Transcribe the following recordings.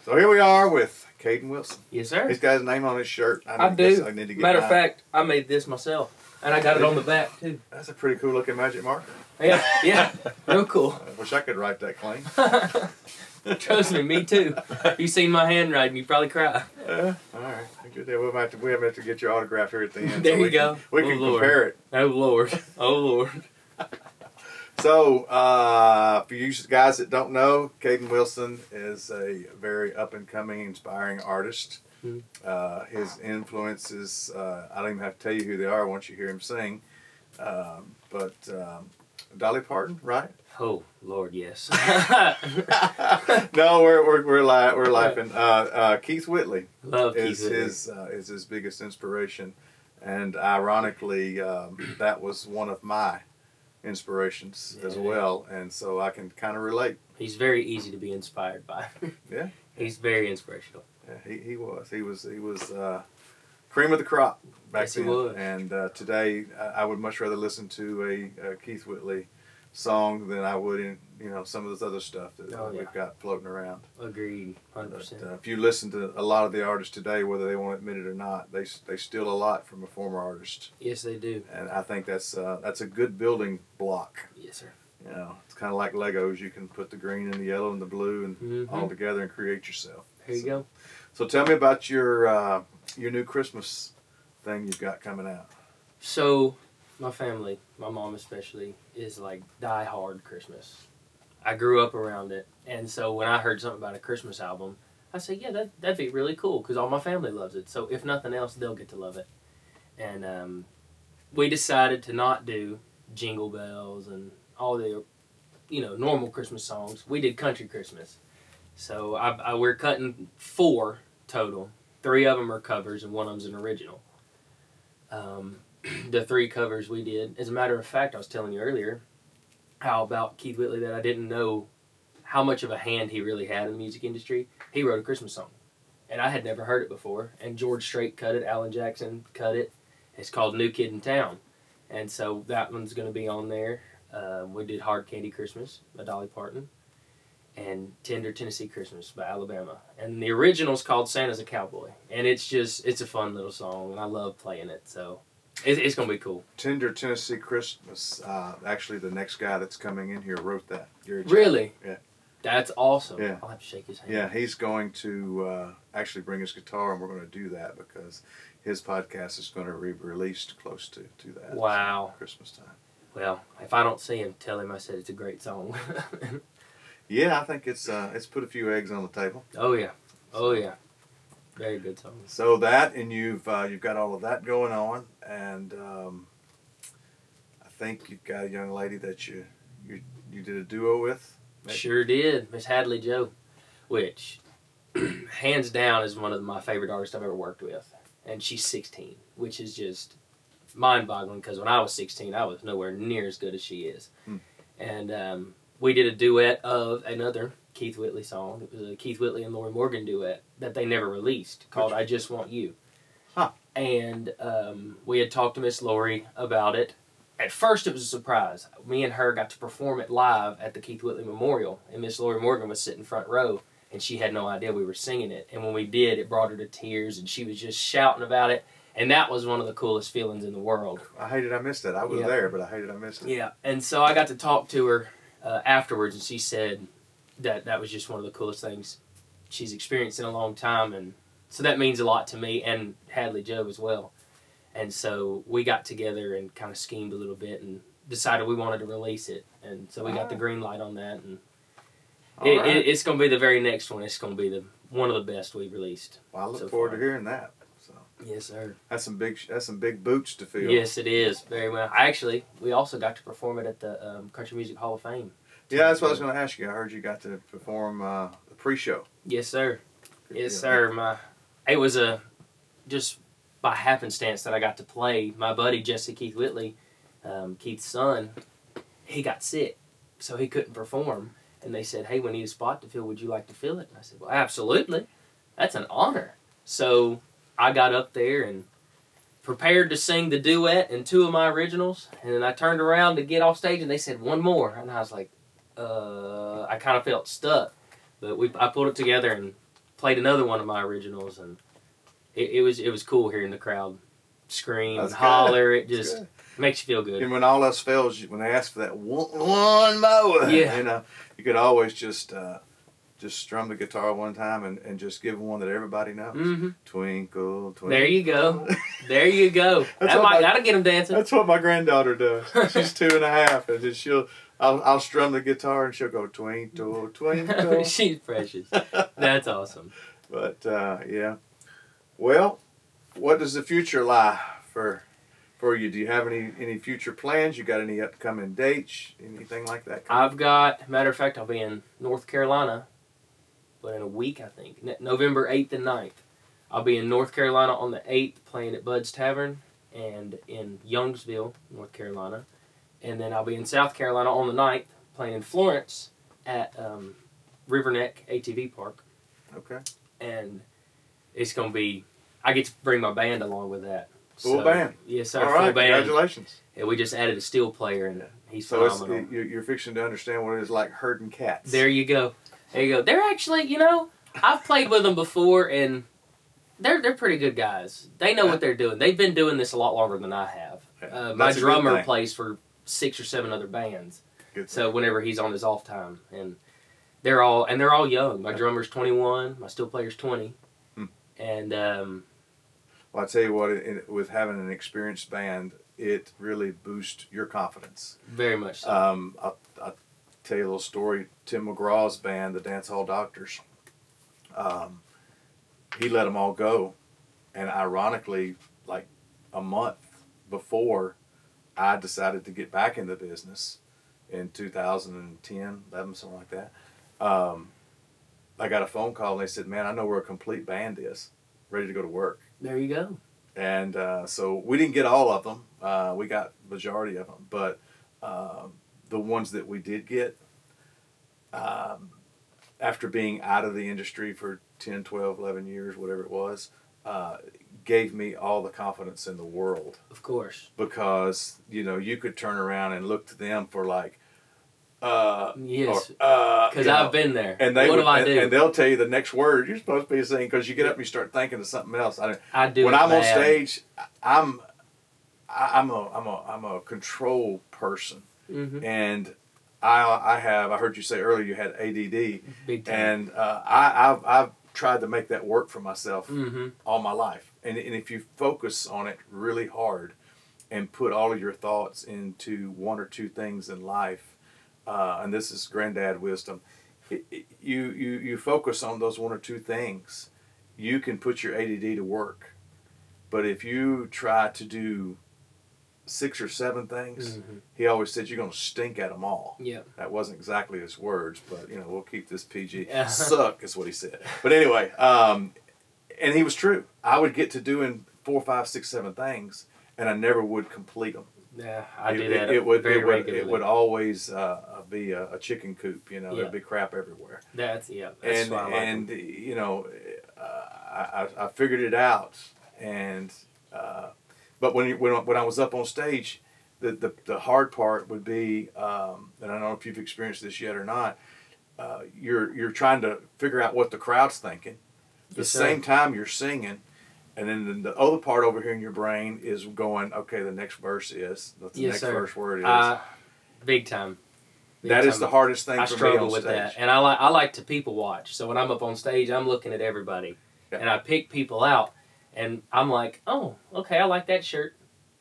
So here we are with Caden Wilson. Yes, sir. He's got his name on his shirt. I do. I need to get Matter of fact, I made this myself, and I got it on the back too. That's a pretty cool looking magic marker. Yeah, real cool. I wish I could write that claim. Trust me too. You seen my handwriting, you probably cry. All right, good deal. We have to get your autograph here at the end. There you go. We can compare it. Oh Lord. Oh Lord. So, for you guys that don't know, Caden Wilson is a very up-and-coming, inspiring artist. Mm-hmm. His influences, I don't even have to tell you who they are once you hear him sing. But Dolly Parton, right? Oh Lord, yes. No, we're laughing. Keith Whitley Love is Keith Whitley. is his biggest inspiration, and ironically, that was one of my inspirations as well, and so I can kind of relate. He's very easy to be inspired by. Yeah, he's very inspirational. Yeah, he was cream of the crop back yes, then. He was. And today, I would much rather listen to a Keith Whitley song than I would in some of this other stuff that we've got floating around. Agreed, 100%. But, if you listen to a lot of the artists today, whether they want to admit it or not, they steal a lot from a former artist. Yes, they do. And I think that's a good building block. Yes, sir. It's kind of like Legos. You can put the green and the yellow and the blue and all together and create yourself. There you go. So tell me about your new Christmas thing you've got coming out. So, my family, my mom especially, is like die-hard Christmas. I grew up around it, and so when I heard something about a Christmas album, I said, yeah, that'd be really cool, because all my family loves it. So if nothing else, they'll get to love it. And we decided to not do Jingle Bells and all the, normal Christmas songs. We did Country Christmas. So we're cutting 4 total. 3 of them are covers, and 1 of them's an original. The 3 covers we did. As a matter of fact, I was telling you earlier how about Keith Whitley that I didn't know how much of a hand he really had in the music industry. He wrote a Christmas song, and I had never heard it before. And George Strait cut it, Alan Jackson cut it. It's called New Kid in Town, and so that one's going to be on there. We did Hard Candy Christmas by Dolly Parton and Tender Tennessee Christmas by Alabama. And the original's called Santa's a Cowboy, and it's a fun little song, and I love playing it, so it's going to be cool. Tender Tennessee Christmas, actually the next guy that's coming in here wrote that. Really? Yeah. That's awesome. Yeah. I'll have to shake his hand. Yeah, he's going to actually bring his guitar, and we're going to do that because his podcast is going to be released close to that. Wow. Christmas time. Well, if I don't see him, tell him I said it's a great song. Yeah, I think it's put a few eggs on the table. Oh yeah, oh yeah, very good song. So that, and you've got all of that going on, and I think you've got a young lady that you did a duo with. Maybe? Sure did, Miss Hadley Joe, which hands down is one of my favorite artists I've ever worked with, and she's 16, which is just mind-boggling because when I was 16, I was nowhere near as good as she is, and we did a duet of another Keith Whitley song. It was a Keith Whitley and Lori Morgan duet that they never released called I Just Want You. Huh. And we had talked to Miss Lori about it. At first it was a surprise. Me and her got to perform it live at the Keith Whitley Memorial, and Miss Lori Morgan was sitting front row, and she had no idea we were singing it. And when we did, it brought her to tears, and she was just shouting about it. And that was one of the coolest feelings in the world. I hated I missed it. I was there, but I hated I missed it. Yeah, and so I got to talk to her afterwards, and she said that was just one of the coolest things she's experienced in a long time, and so that means a lot to me and Hadley Joe as well. And so we got together and kind of schemed a little bit and decided we wanted to release it, and so we got the green light on that, and it's going to be the very next one. It's going to be one of the best we've released. Well, I look forward to hearing that. So. Yes, sir. That's some big boots to fill. Yes, it is. Very well. We also got to perform it at the Country Music Hall of Fame. Yeah, that's what I was going to ask you. I heard you got to perform the pre-show. Yes, sir. Yes, sir. It was just by happenstance that I got to play. My buddy Jesse Keith Whitley, Keith's son, he got sick, so he couldn't perform. And they said, "Hey, we need a spot to fill. Would you like to fill it?" And I said, "Well, absolutely. That's an honor." So I got up there and prepared to sing the duet and 2 of my originals, and then I turned around to get off stage, and they said, "1 more," and I was like, I kind of felt stuck, but I pulled it together and played another one of my originals, and it was cool hearing the crowd scream That's and holler. good. It just makes you feel good. And when all else fails, when they ask for that one more, Yeah. you could always just strum the guitar one time and just give one that everybody knows. Mm-hmm. Twinkle, twinkle. There you go. There you go. That'll get them dancing. That's what my granddaughter does. She's 2.5, and just I'll strum the guitar and she'll go twinkle, twinkle. She's precious. That's awesome. But yeah, well, what does the future lie for you? Do you have any future plans? You got any upcoming dates? Anything like that? Matter of fact, I'll be in North Carolina, but in a week, I think. November 8th and 9th. I'll be in North Carolina on the 8th playing at Bud's Tavern and in Youngsville, North Carolina. And then I'll be in South Carolina on the 9th playing in Florence at Riverneck ATV Park. Okay. And it's going to be, I get to bring my band along with that. Full band. Yes, sir. All right, full band. congratulations. Yeah, we just added a steel player, and he's So phenomenal. you're fixing to understand what it is like herding cats. There you go. There you go. They're actually, I've played with them before, and they're pretty good guys. They know what they're doing. They've been doing this a lot longer than I have. My drummer plays for 6 or 7 other bands. Good so whenever he's on his off time, and they're all young. My drummer's 21. My steel player's 20. And well, I tell you what, with having an experienced band, it really boosts your confidence. Very much so. I'll tell you a little story. Tim McGraw's band, the Dance Hall Doctors, he let them all go. And ironically, like a month before I decided to get back in the business in 2010, 11, something like that, I got a phone call and they said, "Man, I know where a complete band is, ready to go to work." There you go. And so we didn't get all of them. We got majority of them. But the ones that we did get, after being out of the industry for 10, 12, 11 years, whatever it was, gave me all the confidence in the world. Of course. Because, you could turn around and look to them for like, yes, because I've been there. And what do I do? And they'll tell you the next word you're supposed to be saying because you get up and you start thinking of something else. I do. When I'm on stage, I'm a control person, and I heard you say earlier you had ADD, big time, and I've tried to make that work for myself all my life. And if you focus on it really hard, and put all of your thoughts into one or two things in life. And this is granddad wisdom, you focus on those one or two things, you can put your ADD to work. But if you try to do 6 or 7 things, he always said you're going to stink at them all. Yeah. That wasn't exactly his words, but we'll keep this PG. Suck is what he said. But anyway, and he was true. I would get to doing 4, 5, 6, 7 things, and I never would complete them. Yeah, I do that very regularly. It would always be a chicken coop, there'd be crap everywhere. That's why I like them. I figured it out, and but when I was up on stage, the hard part would be, and I don't know if you've experienced this yet or not, you're trying to figure out what the crowd's thinking, the same time you're singing. And then the other part over here in your brain is going, okay, the next verse is, the next verse word is. Big time. That is the hardest thing for me on stage. I struggle with that. And I like to people watch. So when I'm up on stage, I'm looking at everybody. Yeah. And I pick people out. And I'm like, oh, okay, I like that shirt.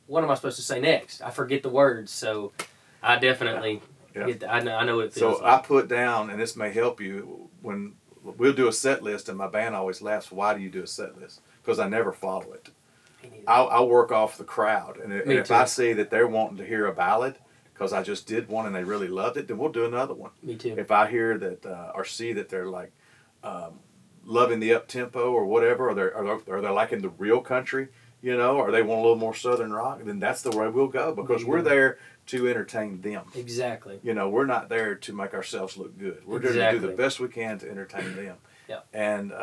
What am I supposed to say next? I forget the words. So I definitely get I know what it feels like. I put down, and this may help you, when we'll do a set list, and my band always laughs, why do you do a set list? Because I never follow it. I'll work off the crowd. And if I see that they're wanting to hear a ballad, because I just did one and they really loved it, then we'll do another one. Me too. If I hear that or see that they're like loving the up-tempo or whatever, or they're liking the real country, or they want a little more southern rock, then that's the way we'll go, because we're there to entertain them. Exactly. We're not there to make ourselves look good. We're there to do the best we can to entertain them. Yeah. And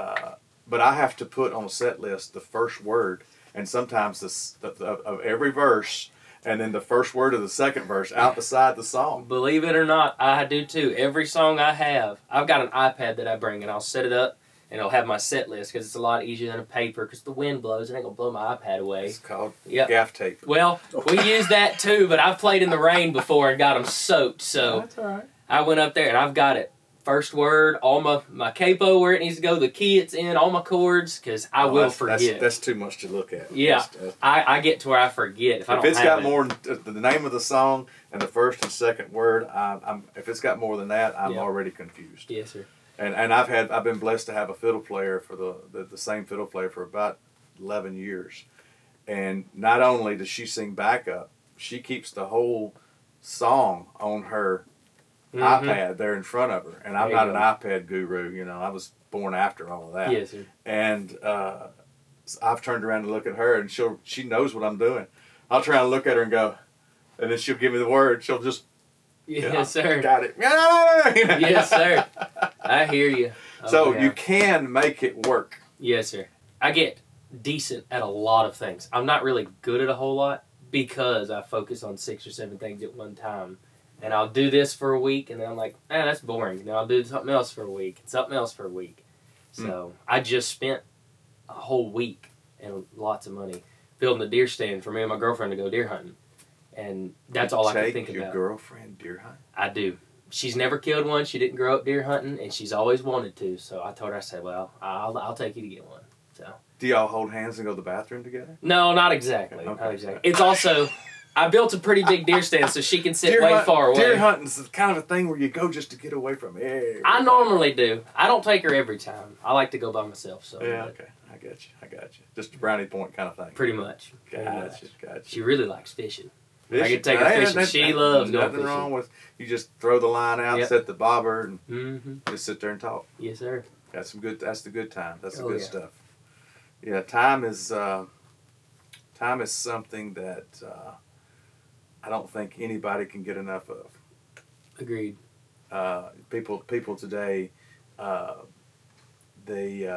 but I have to put on a set list the first word, and sometimes of every verse, and then the first word of the second verse out beside the song. Believe it or not, I do too. Every song I have, I've got an iPad that I bring, and I'll set it up, and it'll have my set list because it's a lot easier than a paper because the wind blows. It ain't going to blow my iPad away. It's called gaff tape. Well, we use that too, but I've played in the rain before and got them soaked. So that's all right. I went up there and I've got it. First word, all my capo where it needs to go, the key it's in, all my chords, because I will forget. That's too much to look at. Yeah, I get to where I forget if I don't it's have got it. more the name of the song and the first and second word, if it's got more than that, I'm already confused. Yes, sir. And I've been blessed to have a fiddle player for the same fiddle player for about 11 years, and not only does she sing backup, she keeps the whole song on her iPad there in front of her, and I'm not an iPad guru. You know, I was born after all of that. Yes, sir. And I've turned around to look at her, and she knows what I'm doing. I'll try and look at her and go, and then she'll give me the word. She'll just, yes, sir. Got it. Yes, sir. I hear you. Oh, so you can make it work. Yes, sir. I get decent at a lot of things. I'm not really good at a whole lot because I focus on 6 or 7 things at one time. And I'll do this for a week, and then I'm like, that's boring. Then I'll do something else for a week, and something else for a week. So I just spent a whole week and lots of money building a deer stand for me and my girlfriend to go deer hunting. And that's all I can think about. Take your girlfriend deer hunting? I do. She's never killed one. She didn't grow up deer hunting, and she's always wanted to. So I told her, I said, well, I'll take you to get one. So. Do y'all hold hands and go to the bathroom together? No, not exactly. Okay. Not exactly. It's also... I built a pretty big deer stand so she can sit far away. Deer hunting's the kind of a thing where you go just to get away from everybody. I normally do. I don't take her every time. I like to go by myself. So yeah, okay. I got you. Just a brownie point kind of thing. Pretty much. Gotcha. She really likes fishing. I can take her fishing. She loves going fishing. Nothing wrong with, you just throw the line out, set the bobber, and just sit there and talk. Yes, sir. That's the good time. That's the good stuff. Yeah, time is something that I don't think anybody can get enough of. Agreed. People today, they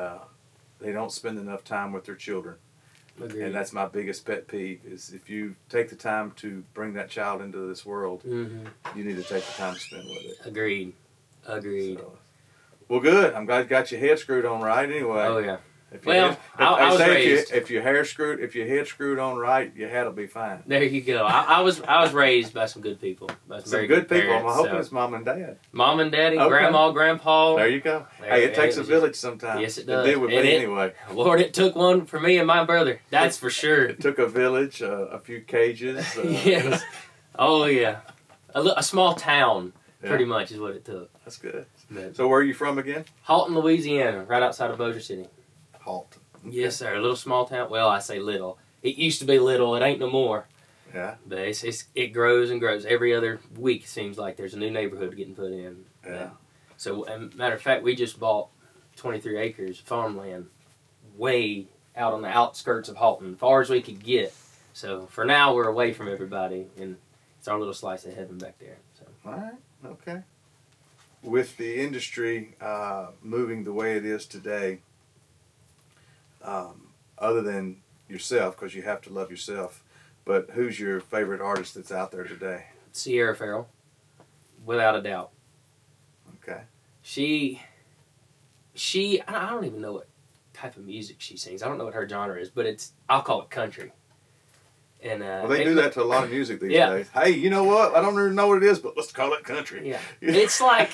don't spend enough time with their children. Agreed. And that's my biggest pet peeve, is if you take the time to bring that child into this world, you need to take the time to spend with it. Agreed. So, well, good. I'm glad you got your head screwed on right anyway. Oh, yeah. I was raised. If your head screwed on right, your head will be fine. There you go. I was raised by some good people. By some very good people. Parents, I'm hoping it's mom and dad. Mom and daddy, grandma, grandpa. There you go. Hey, it takes a village sometimes. Yes, it does. It did with me anyway. Lord, it took one for me and my brother. That's for sure. It took a village, a few cages. Yes. Oh yeah. A small town, pretty much, is what it took. That's good. So where are you from again? Halton, Louisiana, right outside of Bossier City. Halton. Okay. Yes, sir. A little small town. Well, I say little. It used to be little. It ain't no more. Yeah. But it grows and grows. Every other week, it seems like there's a new neighborhood getting put in. Yeah. So, matter of fact, we just bought 23 acres of farmland way out on the outskirts of Halton, far as we could get. So, for now, we're away from everybody, and it's our little slice of heaven back there. So. All right. Okay. With the industry moving the way it is today, other than yourself, because you have to love yourself, but who's your favorite artist that's out there today? Sierra Farrell, without a doubt. Okay. She, I don't even know what type of music she sings. I don't know what her genre is, but I'll call it country. And well, they do that to a lot of music these days. Hey, you know what? I don't even know what it is, but let's call it country. Yeah. It's like,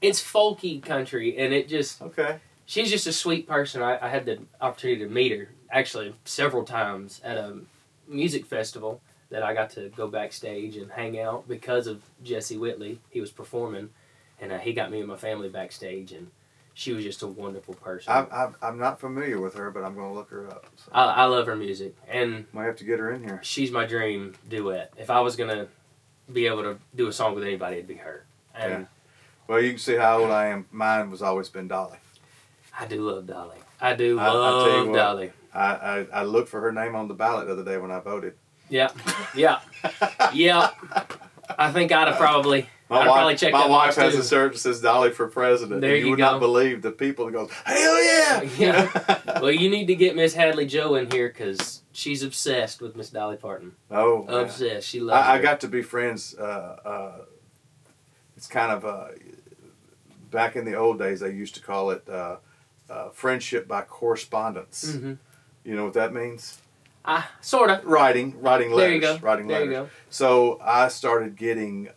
it's folky country, and it just... Okay. She's just a sweet person. I had the opportunity to meet her, actually, several times at a music festival that I got to go backstage and hang out because of Jesse Whitley. He was performing, and he got me and my family backstage, and she was just a wonderful person. I'm not familiar with her, but I'm going to look her up. So. I love her music, and might have to get her in here. She's my dream duet. If I was going to be able to do a song with anybody, it'd be her. And yeah. Well, you can see how old I am. Mine was always been Dolly. I do love Dolly. I do love Dolly. I looked for her name on the ballot the other day when I voted. Yeah. Yeah. I think I'd have probably... My wife has a shirt that says Dolly for president. There you would not believe the people that go, hell yeah! Yeah. Well, you need to get Miss Hadley Joe in here because she's obsessed with Miss Dolly Parton. Oh, obsessed. Man. She loves her. I got to be friends. It's kind of back in the old days. They used to call it friendship by correspondence. Mm-hmm. You know what that means? Sort of. Writing letters. There you go. Writing there letters. You go. So I started getting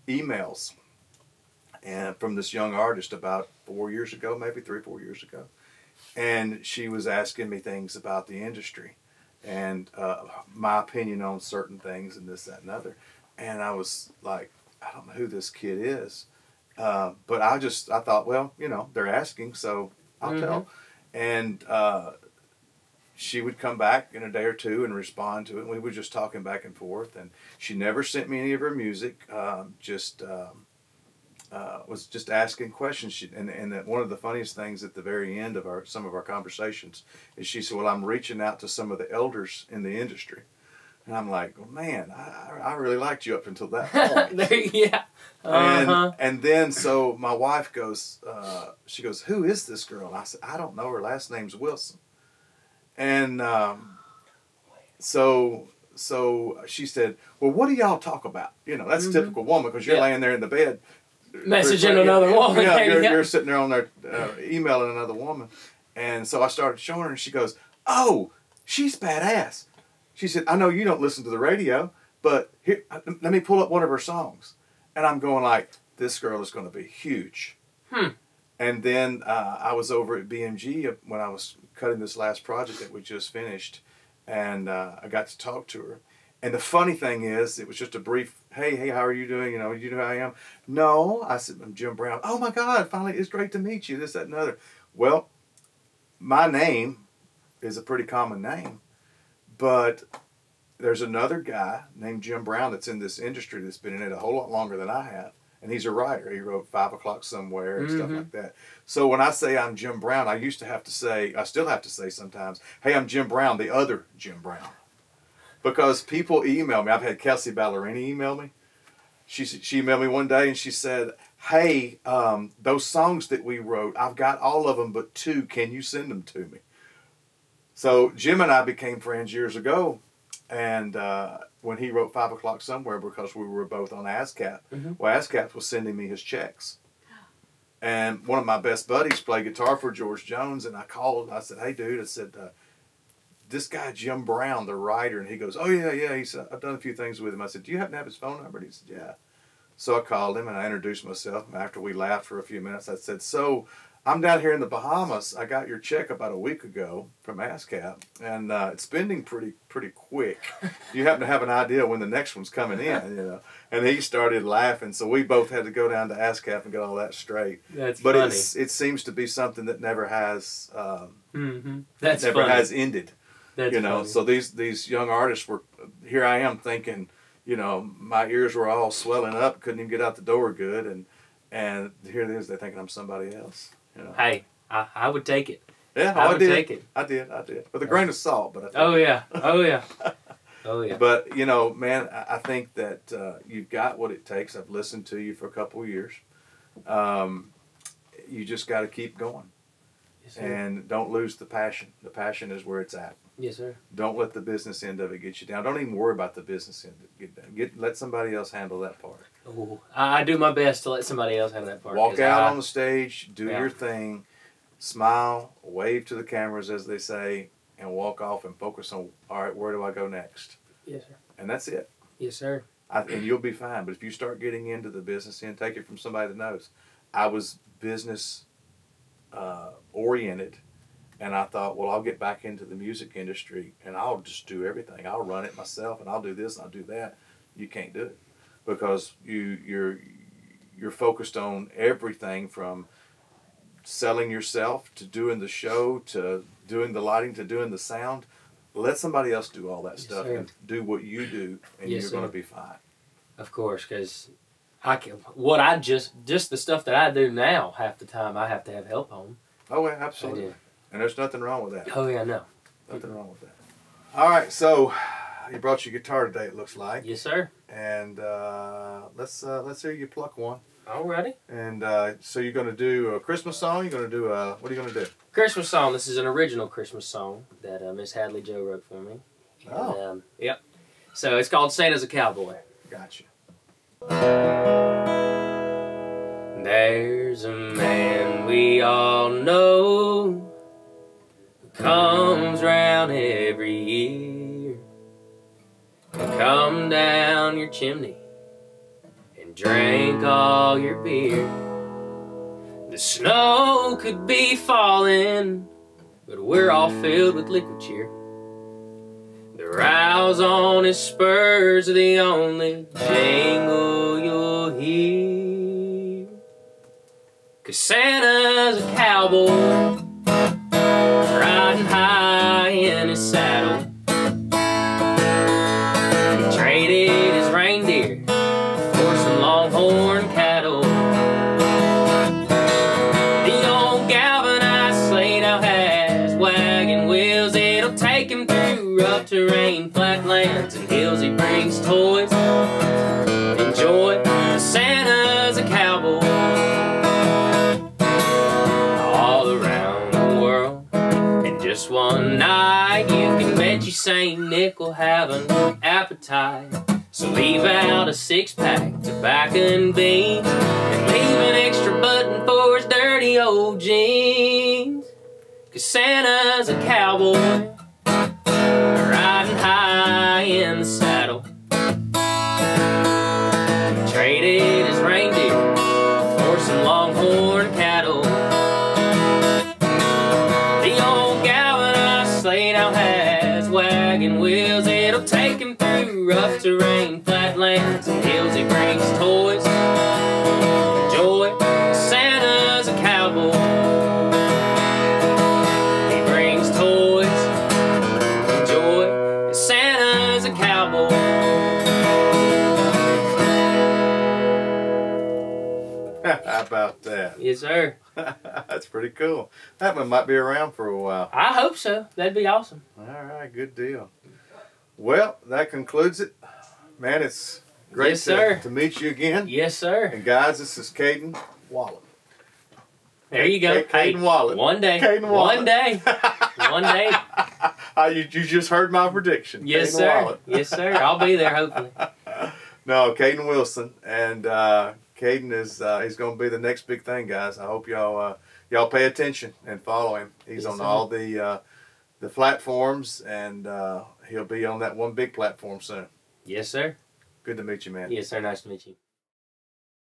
emails and from this young artist about 4 years ago, maybe 3 or 4 years ago. And she was asking me things about the industry and my opinion on certain things and this, that, and other. And I was like, I don't know who this kid is. But I thought, well, you know, they're asking, so I'll tell. And she would come back in a day or two and respond to it. And we were just talking back and forth. And she never sent me any of her music, was just asking questions. And one of the funniest things at the very end of some of our conversations is she said, well, I'm reaching out to some of the elders in the industry. And I'm like, well, man, I really liked you up until that point. Yeah. And then so my wife goes, she goes, who is this girl? And I said, I don't know. Her last name's Wilson. And so she said, well, what do y'all talk about? You know, that's a typical woman because you're laying there in the bed. Messaging another woman. Yeah, you're sitting there on there emailing another woman. And so I started showing her and she goes, oh, she's badass. She said, I know you don't listen to the radio, but here, let me pull up one of her songs. And I'm going like, this girl is going to be huge. And then I was over at BMG when I was cutting this last project that we just finished. And I got to talk to her. And the funny thing is, it was just a brief, hey, how are you doing? You know who I am? No. I said, I'm Jim Brown. Oh, my God, finally, it's great to meet you, this, that, and the other. Well, my name is a pretty common name. But there's another guy named Jim Brown that's in this industry that's been in it a whole lot longer than I have. And he's a writer. He wrote 5 O'Clock Somewhere and stuff like that. So when I say I'm Jim Brown, I still have to say sometimes, hey, I'm Jim Brown, the other Jim Brown. Because people email me. I've had Kelsey Ballerini email me. She emailed me one day and she said, hey, those songs that we wrote, I've got all of them but 2. Can you send them to me? So Jim and I became friends years ago, and when he wrote 5 O'Clock Somewhere, because we were both on ASCAP, well, ASCAP was sending me his checks. And one of my best buddies played guitar for George Jones, and I called, I said, hey, dude, I said, this guy Jim Brown, the writer, and he goes, oh, yeah, he said, I've done a few things with him. I said, do you happen to have his phone number? And he said, yeah. So I called him, and I introduced myself. After we laughed for a few minutes, I said, so I'm down here in the Bahamas. I got your check about a week ago from ASCAP, and it's spending pretty quick. Do you happen to have an idea when the next one's coming in? You know, and he started laughing. So we both had to go down to ASCAP and get all that straight. That's but funny. It seems to be something that never has That's never funny. has ended. That's you know, funny. so these young artists were here. I am thinking, you know, my ears were all swelling up, couldn't even get out the door good, and here it is. They're thinking I'm somebody else. You know. Hey, I would take it. Yeah, I would did. take it. I did. With a grain of salt, but I think Oh yeah. Oh yeah. But, you know, man, I think that you've got what it takes. I've listened to you for a couple of years. You just got to keep going. Yes, sir. And don't lose the passion. The passion is where it's at. Yes, sir. Don't let the business end of it get you down. Don't even worry about the business end of it get down. Let somebody else handle that part. Ooh, I do my best to let somebody else handle that part. Walk out on the stage, do Yeah. your thing, smile, wave to the cameras, as they say, and walk off and focus on, all right, where do I go next? Yes, sir. And that's it. Yes, sir. And you'll be fine. But if you start getting into the business end, take it from somebody that knows. I was business oriented, and I thought, well, I'll get back into the music industry, and I'll just do everything. I'll run it myself, and I'll do this, and I'll do that. You can't do it because you're focused on everything from selling yourself to doing the show to doing the lighting to doing the sound. Let somebody else do all that Yes, stuff sir. and do what you do, and Yes, you're sir. going to be fine. Of course, because just the stuff that I do now, half the time I have to have help on. Oh, yeah, I absolutely. do. And there's nothing wrong with that. Oh yeah, no. Nothing wrong with that. All right, so you brought your guitar today, it looks like. Yes, sir. And let's hear you pluck one. Alrighty. And so you're going to do a Christmas song? You're going to do what are you going to do? Christmas song. This is an original Christmas song that Miss Hadley Joe wrote for me. And, Oh. Yep. So it's called Santa's a Cowboy. Gotcha. There's a man we all know who comes round every year, come down your chimney and drink all your beer. The snow could be falling, but we're all filled with liquid cheer. The rouse on his spurs are the only jingle you'll hear. 'Cause Santa's a cowboy, riding high in his saddle. He traded his reindeer for some longhorn cattle. The old galvanized sleigh now has wagon wheels. It'll take him through rough terrain, flatlands, and hills. He brings toys and joy. Santa's a cowboy all around the world. And just one night, you can bet you Saint Nick will have an appetite. So leave out a six-pack, tobacco and beans, and leave an extra button for his dirty old jeans. 'Cause Santa's a cowboy, riding high in the saddle. He traded his reindeer for some longhorn cattle. The old galvanized sleigh now has wagon wheels. It'll take him through rough terrain, flatlands, and hills. He brings toys and joy. Santa's a cowboy. He brings toys and joy. Santa's a cowboy. How about that? Yes, sir. That's pretty cool. That one might be around for a while. I hope so. That'd be awesome. All right, good deal. Well, that concludes it. Man, it's great Yes, sir. to meet you again. Yes, sir. And guys, this is Caden Wilson. There you go. Caden Wilson. One day. Caden One Wilson. day. One day. You just heard my prediction. Yes, Caden sir. Wilson. Yes, sir. I'll be there, hopefully. No, Caden Wilson, and Caden is he's going to be the next big thing, guys. I hope y'all pay attention and follow him. He's Yes, on sir. all the platforms, and he'll be on that one big platform soon. Yes, sir. Good to meet you, man. Yes, sir. Nice to meet you.